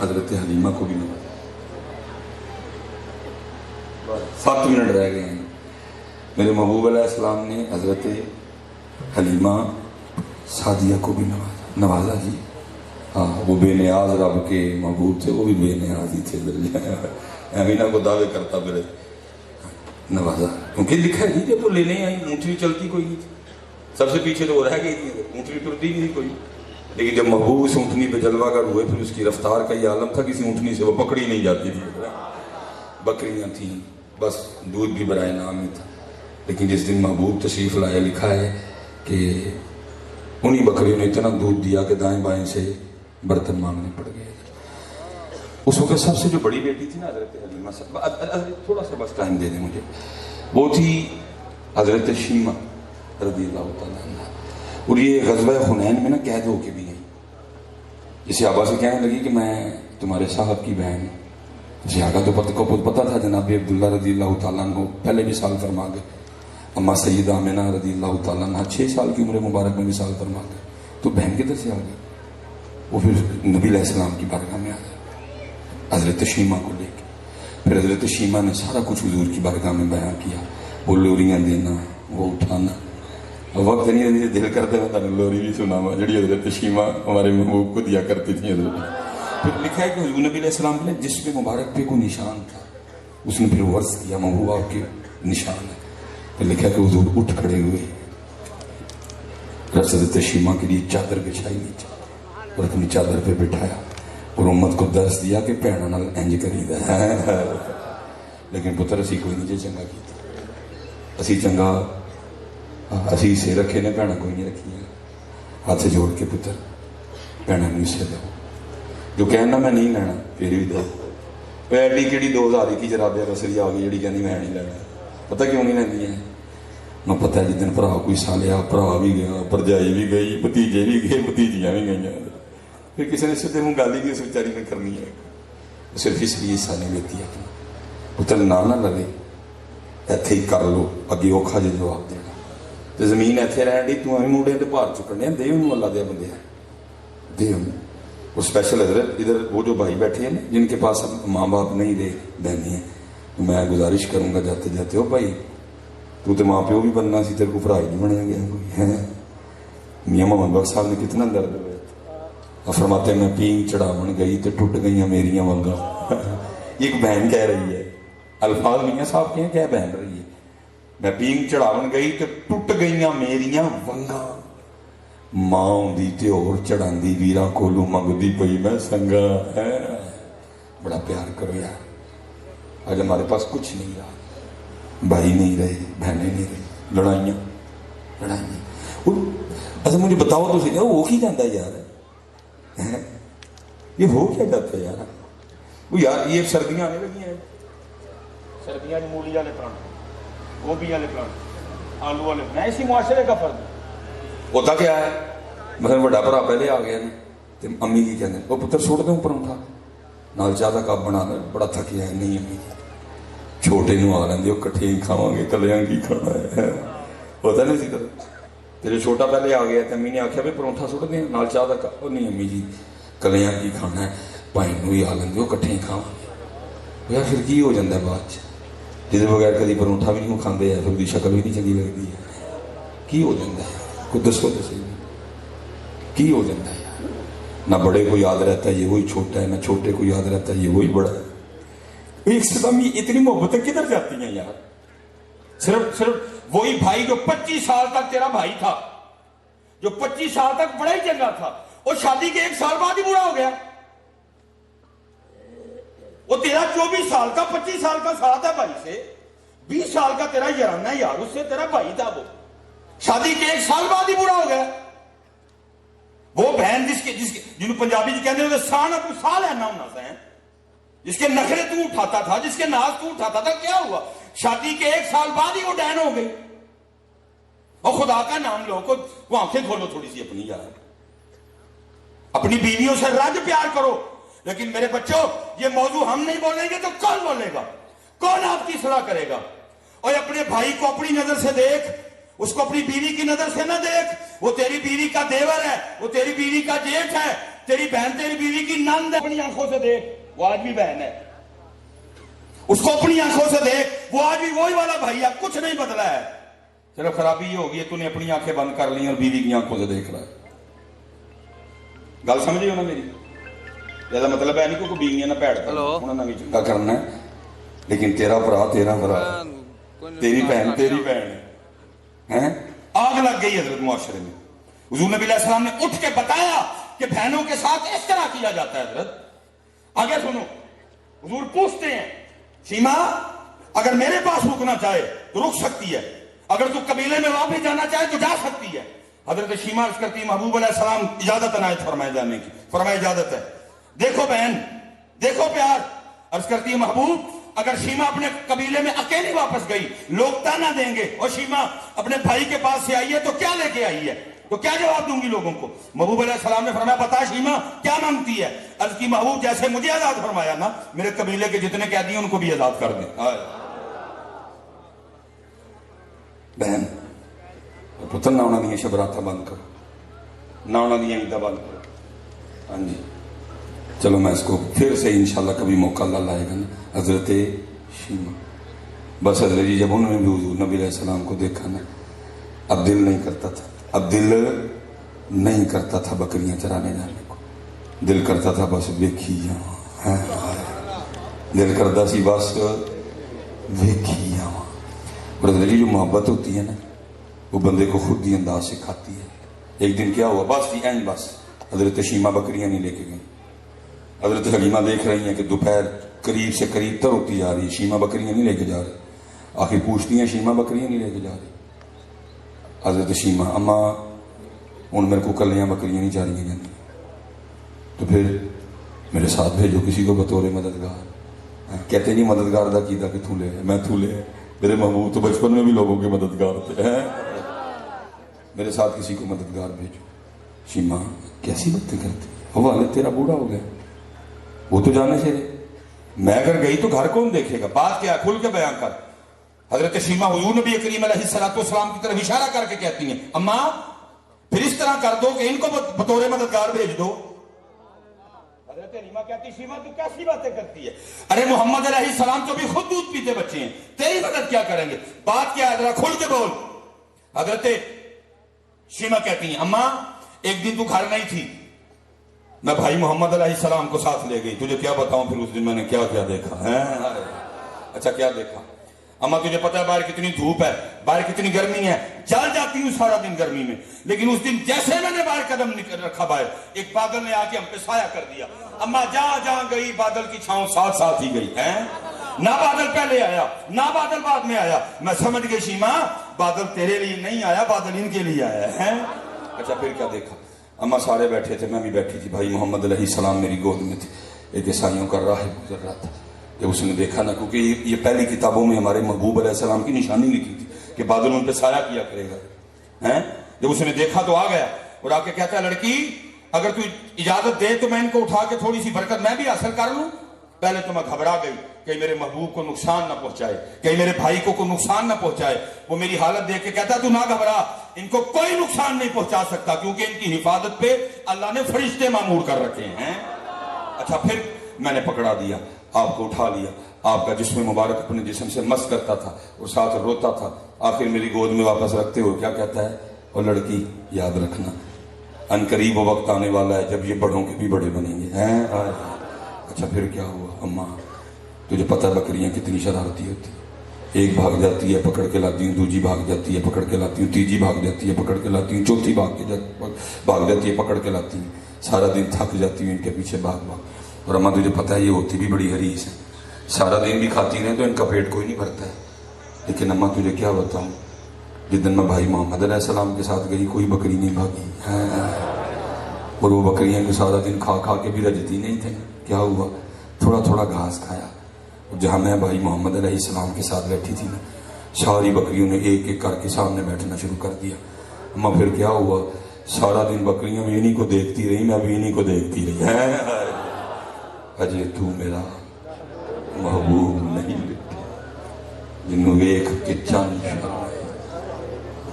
حضرت حلیمہ کو بھی نوازا. 7 منٹ رہ گئے ہیں. میرے محبوب علیہ السلام نے حضرت حلیمہ سعدیہ کو بھی نوازا جی. ہاں وہ بے نیاز رب کے محبوب تھے, وہ بھی بے نیاز ہی تھے. امینا کو دعوے کرتا میرے نوازا, کیونکہ لکھا ہے جی جب وہ لینے آئی اونٹنی چلتی کوئی نہیں تھی, سب سے پیچھے تو وہ رہ گئی تھی, اونٹنی ٹرتی نہیں تھی کوئی. لیکن جب محبوب اس اونٹنی پہ جلوہ گر ہوئے, پھر اس کی رفتار کا یہ عالم تھا, کسی اونٹنی سے وہ پکڑی نہیں جاتی تھی. بکریاں تھیں, بس دودھ بھی برائے نام ہی تھا. لیکن جس دن محبوب تشریف لائے, لکھا ہے کہ انہی بکریوں نے اتنا دودھ دیا کہ دائیں بائیں سے برتن مانگنے پڑ گئے. اس وقت سب سے جو بڑی بیٹی تھی نا حضرت حلیمہ صاحب, تھوڑا سا بس ٹائم دے دیں مجھے, وہ تھی حضرت شیمہ رضی اللہ تعالیٰ عنہ. اور یہ غزوہ حنین میں نا قید ہو کے بھی گئی. جسے آبا سے کہنے لگی کہ میں تمہارے صاحب کی بہن ہوں. اسے آگا تو پتہ تھا جناب عبداللہ رضی اللہ تعالیٰ عنہ پہلے بھی سال فرما گئے. اما سیدہ آمنہ رضی اللہ تعالیٰ عنہ 6 سال کی عمر مبارک میں بھی سال فرما گئے. تو بہن کدھر سے آ گئی؟ وہ پھر نبی علیہ السلام کی بارگاہ میں آ گئے حضرت شیمہ کو لے کے. پھر حضرت شیمہ نے سارا کچھ حضور کی بارگاہ میں بیان کیا. وہ لوریاں دینا, وہ اٹھانا. وقت نہیں دل کرتے میں تمہیں لوری بھی سناوا جڑی حضرت شیمہ ہمارے محبوب کو دیا کرتی تھی حضرت. پھر لکھا ہے کہ حضور نبی علیہ السلام نے جسم مبارک پہ کوئی نشان تھا, اس نے پھر ورث کیا محبوب آپ کے نشان ہے. پھر لکھا ہے کہ حضور اٹھ کھڑے ہوئے, حضرت شیمہ کے لیے چادر بچھائی نیچے اور اپنی چادر پہ بٹھایا اور امت کو درس دیا کہ بھیناں نال انج کریدا ہے. لیکن پتر اسی کوئی نہیں جے چنگا کیتا, اسی چنگا اسی سے رکھے نے, بھیناں کوئی نہیں رکھی ہے. ہاتھ جوڑ کے پتر بھیناں نوں سے دو, جو کہنا میں نہیں لینا پھر بھی دو. ایڈی کہڑی 2000 کی جرابے رسری آ گئی جڑی کہنی میں نہیں لینا. پتہ کیوں نہیں لینی ہے؟ میں پتہ ہے جدن بھرا کوئی سالیا, بھرا بھی گیا, پرجائی بھی گئی, بھتیجے بھی گئے, بھتیجیاں بھی گئیں. پھر کسی نے سدھے منہ گالی بھی اس بیچاری میں کرنی ہے, صرف اس لیے حصہ نہیں لیتی ہے. پتر نہ لگے ایتھے ہی کر لو, اگے اوکھا جے جواب دینا. تو زمین ایتھے رہن ڈی, تو ہمیں موڑے تے بھار چکنے, دے انہوں اللہ دے بندے ہیں, دے انہوں. اور اسپیشل حضرت ادھر وہ جو بھائی بیٹھے ہیں نا جن کے پاس ماں باپ نہیں رہے, بہنیں ہیں, تو میں گزارش کروں گا جاتے جاتے, ہو بھائی تو ماں پیو بھی بننا سی, تیرے کو بھرا ہی نہیں بنیا گیا کوئی ہے. میاں محمد بخش صاحب نے کتنا درد ہوا, اور فرماتے ہیں میں پینگ چڑھاون گئی تو ٹوٹ گئیاں میریاں ونگاں. ایک بہن کہہ رہی ہے, الفاظ میاں صاحب کے ہیں, کیا بہن رہی ہے, میں پینگ چڑھاون گئی تو ٹوٹ گئیاں میریاں ونگاں. ماں ہوندی تے اور چڑھاندی, ویراں کولوں منگدی پئی میں سنگا. بڑا پیار کرو یار. آج ہمارے پاس کچھ نہیں رہا, بھائی نہیں رہے, بہنیں نہیں رہی, لڑائیاں. اچھا مجھے بتاؤ تو صحیح, وہ کی جاتا ہے یار, یہ ہو کیا جاتا ہے یار؟ وہ یار یہ سردیاں آنے لگی ہیں, سردیاں مولی والے پرانے, گوبھی والے پرانے, آلو والے پرانے, اسی معاشرے کا فرق ہے. ہوتا کیا ہے, مثلا بڑا بھرا پہلے آ گیا نا, تو امی کی کہتے ہیں وہ پتر سوٹ دوں پرونٹھا نال چاہ کا کپ بنا لے, بڑا تھکیا ہے. نہیں امی چھوٹے نو آ لیں, کٹھے ہی کھاواں گے, کلیاں کی کھانا ہے. ہوتا نہیں سی طرح تیرے چھوٹا پہلے آ گیا, تو امی نے آخیا بھی پرونٹھا سٹ دیں نال چاہ کا کپ. نہیں امی جی کلیاں کی کھانا ہے, بھائی نو ہی آ لیں, کٹھے ہی کھاواں گے. یار پھر کی ہو جاتا ہے بعد چ, جس بغیر کدی پرونٹھا بھی نہیں کھاندے ہیں, پھر دی شکل بھی نہیں چنگی لگتی ہے. کی ہو جاتا ہے کوئی دسو تو صحیح, کی ہو جاتا ہے یار؟ نہ بڑے کو یاد رہتا ہے یہ وہی چھوٹا ہے, نہ چھوٹے کو یاد رہتا ہے یہ وہی بڑا ہے. ایک سدم اتنی محبتیں کدھر جاتی ہیں یار؟ صرف وہی بھائی جو 25 سال تک تیرا بھائی تھا, جو 25 سال تک بڑا ہی چنگا تھا, وہ شادی کے 1 سال بعد ہی برا ہو گیا. وہ تیرا 24 سال کا 25 سال کا ساتھ ہے بھائی سے, 20 سال کا تیرا یارانہ ہے یار, اس سے تیرا بھائی تھا, وہ شادی کے 1 سال بعد ہی برا ہو گیا. وہ بہن جنہوں پنجابی کہتے ہیں ساہ نہ تو ساہ لینا ہونا سا, جس کے نخرے تو اٹھاتا تھا, جس کے ناز تو اٹھاتا تھا, کیا ہوا؟ شادی کے 1 سال بعد ہی وہ ڈین ہو گئی. اور خدا کا نام لو, وہ آنکھیں کھولو تھوڑی سی اپنی یار, اپنی بیویوں سے رج پیار کرو. لیکن میرے بچوں یہ موضوع ہم نہیں بولیں گے تو کون بولے گا؟ کون آپ کی صلاح کرے گا؟ اور اپنے بھائی کو اپنی نظر سے دیکھ, اس کو اپنی بیوی کی نظر سے نہ دیکھ. وہ تیری بیوی کا دیور ہے, وہ تیری بیوی کا جیٹھ ہے, تیری بہن تیری بیوی کی نند ہے، اپنی آنکھوں سے دیکھ، وہ آج بھی بہن ہے، اس کو اپنی آنکھوں سے دیکھ، وہ آج بھی وہی والا بھائی ہے، کچھ نہیں بدلا ہے۔ چلو خرابی یہ ہوگی ہے تو نے اپنی آنکھیں بند کر لی اور بیوی کی آنکھوں سے دیکھ رہا ہے۔ گل سمجھے ہو نا میری؟ یہ مطلب ہے نہیں کہ بیویاں نہ پیڑ انہوں نے بھی چنگا کرنا ہے، لیکن تیرا برا تیری بہن تیری بہن ہے۔ آگ لگ گئی حضرت معاشرے میں۔ حضور نبی علیہ السلام نے اٹھ کے بتایا کہ بہنوں کے ساتھ اس طرح کیا جاتا ہے۔ حضرت آگے سنو، حضور پوچھتے ہیں سیما اگر میرے پاس رکنا چاہے تو رک سکتی ہے، اگر تو قبیلے میں واپس جانا چاہے تو جا سکتی ہے۔ حضرت شیما عرض کرتی محبوب علیہ السلام اجازت عنایت فرمائے جانے کی، فرمائے اجازت ہے۔ دیکھو بہن دیکھو پیار، عرض کرتی ہے محبوب اگر شیما اپنے قبیلے میں اکیلی واپس گئی لوگ تانا دیں گے، اور شیما اپنے بھائی کے پاس سے آئی ہے تو کیا لے کے آئی ہے، تو کیا جواب دوں گی لوگوں کو؟ محبوب علیہ السلام نے فرمایا بتا شیما کیا مانگتی ہے؟ عرض کی محبوب جیسے مجھے آزاد فرمایا نا میرے قبیلے کے جتنے قیدی ہیں ان کو بھی آزاد کر دیں۔ بہن پتر نہ انہوں نے شبراتہ بند کرو، نہ انہوں نے عیدہ بند کرو۔ ہاں جی چلو میں اس کو پھر سے انشاءاللہ کبھی موقع اللہ لائے گا نا۔ حضرت شیما بس حضرت جی جب انہوں نے بھی حضور نبی علیہ السلام کو دیکھا نا اب دل نہیں کرتا تھا، اب دل نہیں کرتا تھا بکریاں چرانے جانے کو، دل کرتا تھا بس ویکھی جاواں، دل کرتا سی بس ویکھی جاواں۔ اور حضرت جی جو محبت ہوتی ہے نا وہ بندے کو خود ہی انداز سکھاتی ہے۔ ایک دن کیا ہوا بس جی این بس حضرت شیما بکریاں نہیں لے کے گئی۔ حضرت حلیمہ دیکھ رہی ہیں کہ دوپہر قریب سے قریب تر ہوتی جا رہی ہے، شیما بکریاں نہیں لے کے جا رہی۔ آخر پوچھتی ہیں شیما بکریاں نہیں لے کے جا رہی؟ حضرت شیما اماں ان میرے کو کلیاں بکریاں نہیں چاریاں جاتی، تو پھر میرے ساتھ بھیجو کسی کو بطور مددگار۔ کہتے نہیں مددگار دا کیدا کہ تو لے میں تو لے، میرے محبوب تو بچپن میں بھی لوگوں کے مددگار تھے، میرے ساتھ کسی کو مددگار بھیجو۔ شیما کیسی باتیں کرتی ہے، والد تیرا بوڑھا ہو گیا، وہ تو جانے سے میں اگر گئی تو گھر کون دیکھے گا، بات کیا کھل کے بیان کر۔ حضرت شیما حضور نبی کریم علیہ السلام کی طرف اشارہ کر کے کہتی ہیں اماں پھر اس طرح کر دو کہ ان کو بطور مددگار بھیج دو۔ حضرت حلیمہ کہتی شیما تو کیسی باتیں کرتی ہے، ارے محمد علیہ السلام تو بھی خود دودھ پیتے بچے ہیں، تیری مدد کیا کریں گے، بات کیا ہے ذرا کھل کے بول۔ حضرت شیما کہتی ہیں اماں ایک دن تو گھر نہیں تھی، میں بھائی محمد علیہ السلام کو ساتھ لے گئی، تجھے کیا بتاؤں پھر اس دن میں نے کیا کیا دیکھا ہے۔ اچھا کیا دیکھا؟ اماں تجھے پتا ہے باہر کتنی دھوپ ہے، باہر کتنی گرمی ہے، جل جاتی ہوں سارا دن گرمی میں، لیکن اس دن جیسے میں نے باہر قدم رکھا باہر ایک بادل نے آ کے ہم پہ سایہ کر دیا، اماں جہاں جہاں گئی بادل کی چھاؤں ساتھ ساتھ ہی گئی ہے، نہ بادل پہلے آیا نہ بادل بعد میں آیا۔ میں سمجھ گئی شیما بادل تیرے لیے نہیں آیا، بادل ان کے لیے آیا ہے۔ اچھا پھر کیا دیکھا؟ اماں سارے بیٹھے تھے، میں بھی بیٹھی تھی، بھائی محمد علیہ السلام میری گود میں تھے، ایک عیسائیوں کا راہب گزر رہا تھا، جب اس نے دیکھا نا کیونکہ یہ پہلی کتابوں میں ہمارے محبوب علیہ السلام کی نشانی لکھی تھی کہ بادل ان پہ سایہ کیا کرے گا، جب اس نے دیکھا تو آ گیا اور آ کے کہتا ہے لڑکی اگر تو اجازت دے تو میں ان کو اٹھا کے تھوڑی سی برکت میں بھی حاصل کر لوں۔ پہلے تو میں گھبرا گئی کہ میرے محبوب کو نقصان نہ پہنچائے، کہیں میرے بھائی کو کوئی نقصان نہ پہنچائے۔ وہ میری حالت دیکھ کے کہتا تو نہ گھبرا، ان کو کوئی نقصان نہیں پہنچا سکتا کیونکہ ان کی حفاظت پہ اللہ نے فرشتے معمور کر رکھے ہیں۔ اچھا پھر میں نے پکڑا دیا، آپ کو اٹھا لیا، آپ کا جسم مبارک اپنے جسم سے مس کرتا تھا اور ساتھ روتا تھا، آخر میری گود میں واپس رکھتے ہوئے کیا کہتا ہے، اور لڑکی یاد رکھنا ان قریب وہ وقت آنے والا ہے جب یہ بڑوں کے بھی بڑے بنیں گے۔ اچھا پھر کیا ہوا؟ اماں تجھے پتہ بکریاں کتنی شرارتی ہوتی ہیں، ایک بھاگ جاتی ہے پکڑ کے لاتی ہوں، دوسری بھاگ جاتی ہے پکڑ کے لاتی ہوں، تیسری بھاگ جاتی ہے پکڑ کے لاتی ہوں، چوتھی بھاگ جاتی ہے پکڑ کے لاتی ہوں، سارا دن تھک جاتی ہوں ان کے پیچھے بھاگ بھاگ۔ اور اماں تجھے پتہ ہے یہ ہوتی بھی بڑی حریص ہے، سارا دن بھی کھاتی رہیں تو ان کا پیٹ کوئی نہیں بھرتا ہے، لیکن اماں تجھے کیا بتاؤں جس دن میں بھائی محمد علیہ السلام کے ساتھ گئی کوئی بکری نہیں بھاگی، اور وہ بکریاں جو سارا دن کھا کھا کے بھی رجتی نہیں تھے، کیا ہوا تھوڑا تھوڑا گھاس کھایا، جہاں میں بھائی محمد علیہ السلام کے ساتھ بیٹھی تھی نا ساری بکریوں نے ایک ایک کر کے سامنے بیٹھنا شروع کر دیا۔ اماں پھر کیا ہوا سارا دن بکریاں بھی انہی کو دیکھتی رہی، میں بھی انہی کو دیکھتی رہی، اجے تو میرا محبوب نہیں لکھے جنہوں ایک کے چند شرمائے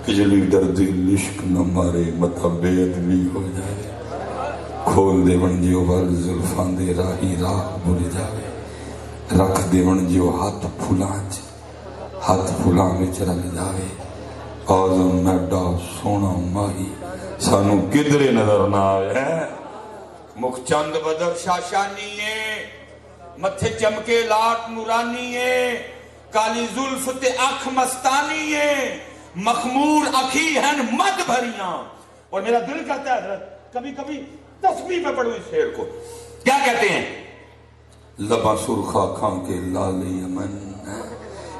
کجلی درد عشق نہ مارے متبید بھی ہو جائے، کھول دے بن جو ول زلفاں دے راہی راہ بھول جاوے رکھ دے بن جو ہاتھ پھولاں وچ رل جاوے آزم میڈا سونا ماہی سانو کدرے نظر نہ آوے مکھ چند بدر شاشانی ہے متھے چمکے لاٹ نورانی ہے کالی زلف تے اکھ مستانی ہے مخمور اکھی ہیں مد بھریاں اور میرا دل کہتا ہے حضرت کبھی کبھی تسبیح پہ پڑھو اس شعر کو کیا کہتے ہیں لباں سرخا کھاں کے لال یمن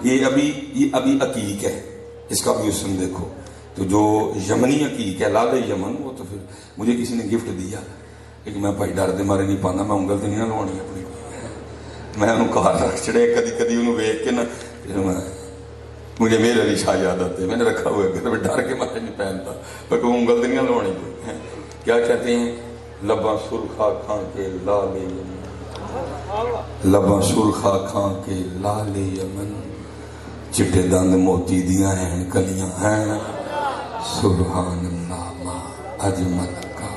یہ ابھی عقیق ہے اس کا بھی اسم دیکھو تو جو یمنی عقیق ہے لال یمن وہ تو پھر مجھے کسی نے گفٹ دیا لیکن میں بھائی ڈر دے مارے نہیں پانا میں انگل تو نہیں نہ لوانی اپنی میں انہوں کہا رکھ چڑے کدی انہوں ویک کے نا مجھے میرے علی شاہ یاد آتے میں نے رکھا ہوا ہے میں ڈر کے مارے نہیں پہنتا پر کوئی انگل تو نہیں لوانی کوئی کیا کہتے ہیں لباں سرخا کھاں کے لال یمن لباں سرخا کھاں کے لال یمن چٹے دند موتی دیاں ہیں کلیاں ہیں سبحان اللہ ما اجمل کا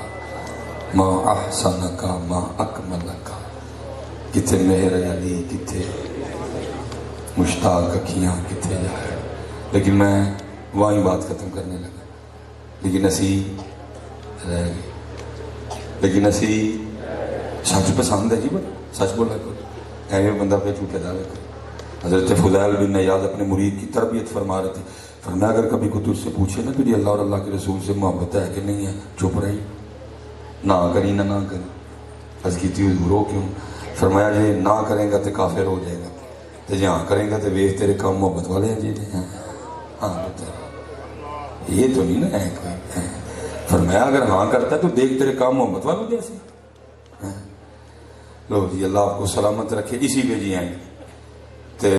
ما احسن کا ما اکمل کا کتھے مہر علی کتھے مشتاق اکھیاں کتھے جائے لیکن میں وہیں بات ختم کرنے لگا لیکن اسی رہ گئے لیکن اسی سچ پسند ہے جی بس سچ بولا کچھ ایویں بندہ پہ جھوٹے دعوے کرے حضرت فضیل بن نیاز اپنے مرید کی تربیت فرما رہے تھے فرمایا اگر کبھی کوئی تجھ سے پوچھے نا تیری اللہ اور اللہ کے رسول سے محبت ہے کہ نہیں ہے چپ رہی نہ کری نہ کری عرض کی تھی حضور کیوں فرمایا جی نہ کریں گا تو کافر ہو جائے گا تو جی ہاں کریں گا تو ویخ تیرے کام محبت والے ہیں جی ہاں یہ تو نہیں نا ہے کوئی فرمایا اگر ہاں کرتا ہے تو دیکھ تیرے کام محبت والوں جیسے لو جی اللہ آپ کو سلامت رکھے اسی پہ جی آئیں گے